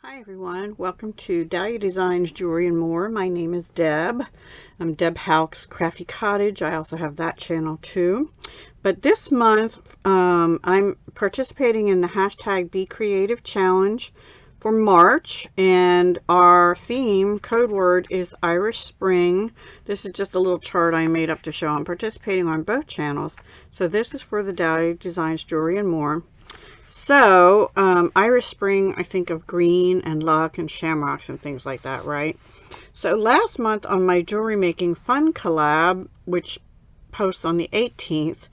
Hi everyone, welcome to Dahlia Designs Jewelry and More. My name is Deb. I'm Deb Houck's Crafty Cottage. I also have that channel too. But this month I'm participating in the hashtag Be Creative Challenge for March, and our theme code word is Irish Spring. This is just a little chart I made up to show I'm participating on both channels. So this is for the Dahlia Designs Jewelry and More. So, Irish Spring, I think of green and luck and shamrocks and things like that, right? So last month on my Jewelry Making Fun collab, which posts on the 18th,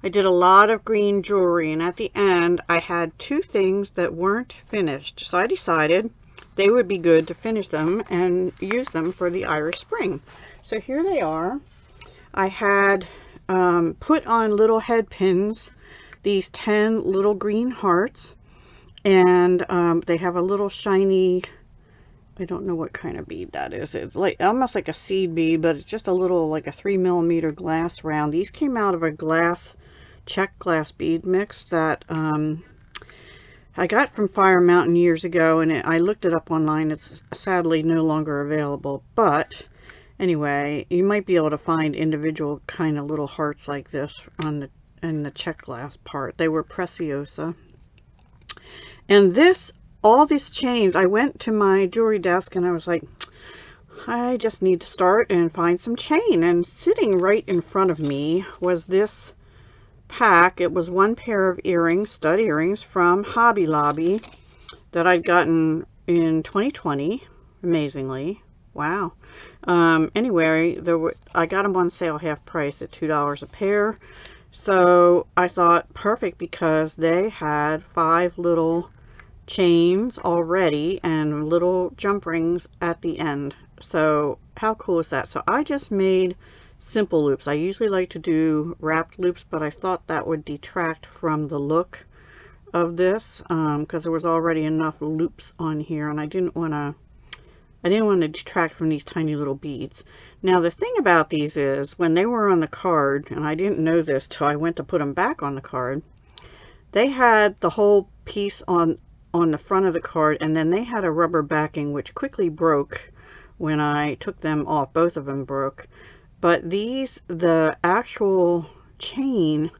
I did a lot of green jewelry, and at the end I had two things that weren't finished. So I decided they would be good to finish them and use them for the Irish Spring. So here they are. I had put on little head pins, these 10 little green hearts, and they have a little shiny, I don't know what kind of bead that is. It's like almost like a seed bead, but it's just a little, like a 3mm glass round. These came out of a check glass bead mix that I got from Fire Mountain years ago, and I looked it up online. It's sadly no longer available, but anyway, you might be able to find individual kind of little hearts like this on the check glass part. They were Preciosa. And all these chains, I went to my jewelry desk and I was like, I just need to start and find some chain. And sitting right in front of me was this pack. It was one pair of earrings, stud earrings from Hobby Lobby that I'd gotten in 2020, amazingly. Wow. Anyway, I got them on sale half price at $2 a pair. So I thought perfect, because they had 5 little chains already and little jump rings at the end. So how cool is that? So I just made simple loops. I usually like to do wrapped loops, but I thought that would detract from the look of this because there was already enough loops on here, and I didn't want to detract from these tiny little beads. Now the thing about these is, when they were on the card, and I didn't know this till I went to put them back on the card, they had the whole piece on the front of the card, and then they had a rubber backing which quickly broke when I took them off. Both of them broke. But the actual chain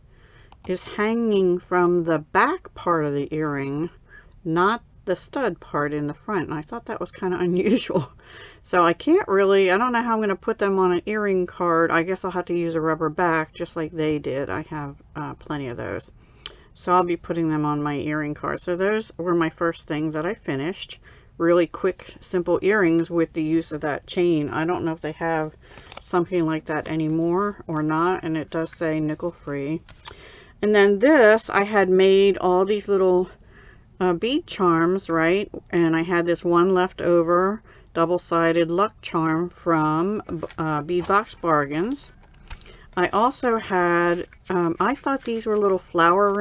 is hanging from the back part of the earring, not the stud part in the front, and I thought that was kind of unusual. So I don't know how I'm going to put them on an earring card. I guess I'll have to use a rubber back just like they did. I have plenty of those, so I'll be putting them on my earring card. So those were my first things that I finished. Really quick, simple earrings with the use of that chain. I don't know if they have something like that anymore or not, and it does say nickel free. And then this, I had made all these little bead charms, right? And I had this one left over double-sided luck charm from Bead Box Bargains. I also had, I thought these were little flower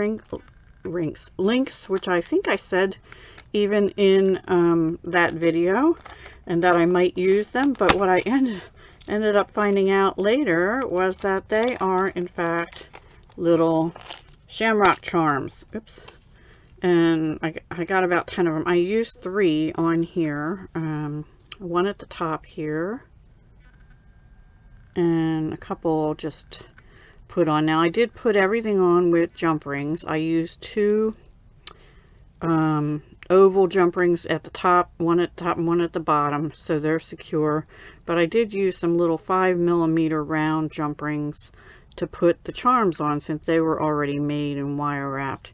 links, which I think I said even in that video, and that I might use them. But what I ended up finding out later was that they are in fact little shamrock charms. Oops. And I got about 10 of them. I used 3 on here, one at the top here, and a couple just put on. Now I did put everything on with jump rings. I used 2 oval jump rings at the top, one at the top and one at the bottom, so they're secure. But I did use some little 5mm round jump rings to put the charms on, since they were already made and wire wrapped.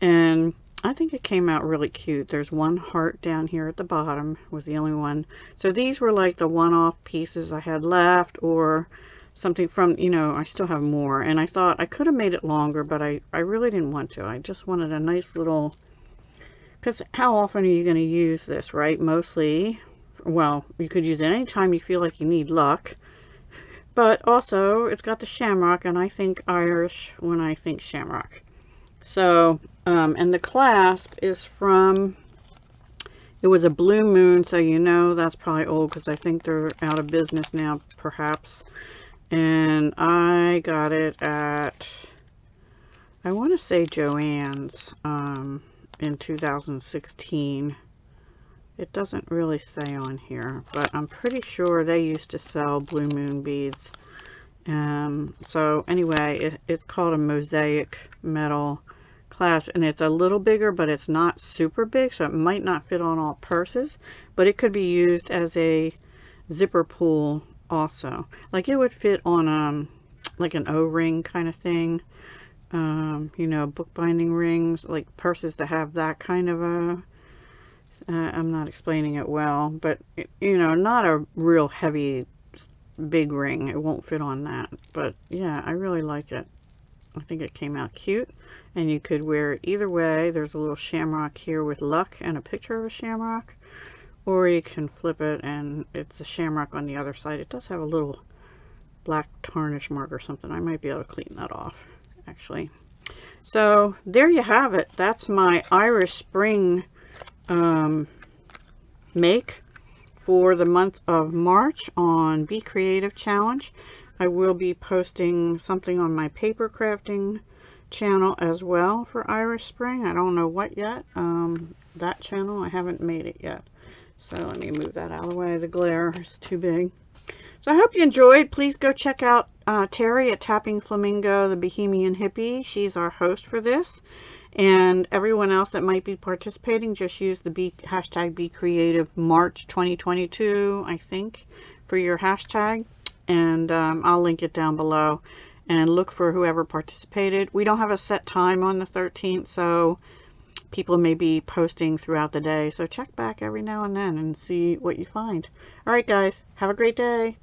And I think it came out really cute. There's one heart down here at the bottom, was the only one. So these were like the one-off pieces I had left, or something from, I still have more. And I thought I could have made it longer, but I really didn't want to. I just wanted a nice little, because how often are you going to use this, right? Mostly, well, you could use it anytime you feel like you need luck. But also, it's got the shamrock, and I think Irish when I think shamrock. So, and the clasp is from, it was a Blue Moon, so that's probably old, because I think they're out of business now, perhaps. And I got it at, I want to say Joann's in 2016. It doesn't really say on here, but I'm pretty sure they used to sell Blue Moon beads. So anyway, it's called a mosaic metal clasp, and it's a little bigger, but it's not super big, so it might not fit on all purses, but it could be used as a zipper pull also. Like it would fit on like an O-ring kind of thing. You know, bookbinding rings, like purses that have that kind of a I'm not explaining it well, but you know, not a real heavy big ring. It won't fit on that, but yeah, I really like it. I think it came out cute, and you could wear it either way. There's a little shamrock here with luck and a picture of a shamrock, or you can flip it and it's a shamrock on the other side. It does have a little black tarnish mark or something. I might be able to clean that off actually. So there you have it. That's my Irish Spring make for the month of March on Be Creative Challenge. I will be posting something on my paper crafting channel as well for Irish Spring. I don't know what yet. That channel, I haven't made it yet. So let me move that out of the way. The glare is too big. So I hope you enjoyed. Please go check out Terry at Tapping Flamingo, the Bohemian Hippie. She's our host for this. And everyone else that might be participating, just use the hashtag Be Creative March 2022, I think, for your hashtag. And I'll link it down below. And look for whoever participated. We don't have a set time on the 13th, so people may be posting throughout the day. So check back every now and then and see what you find. All right, guys, have a great day.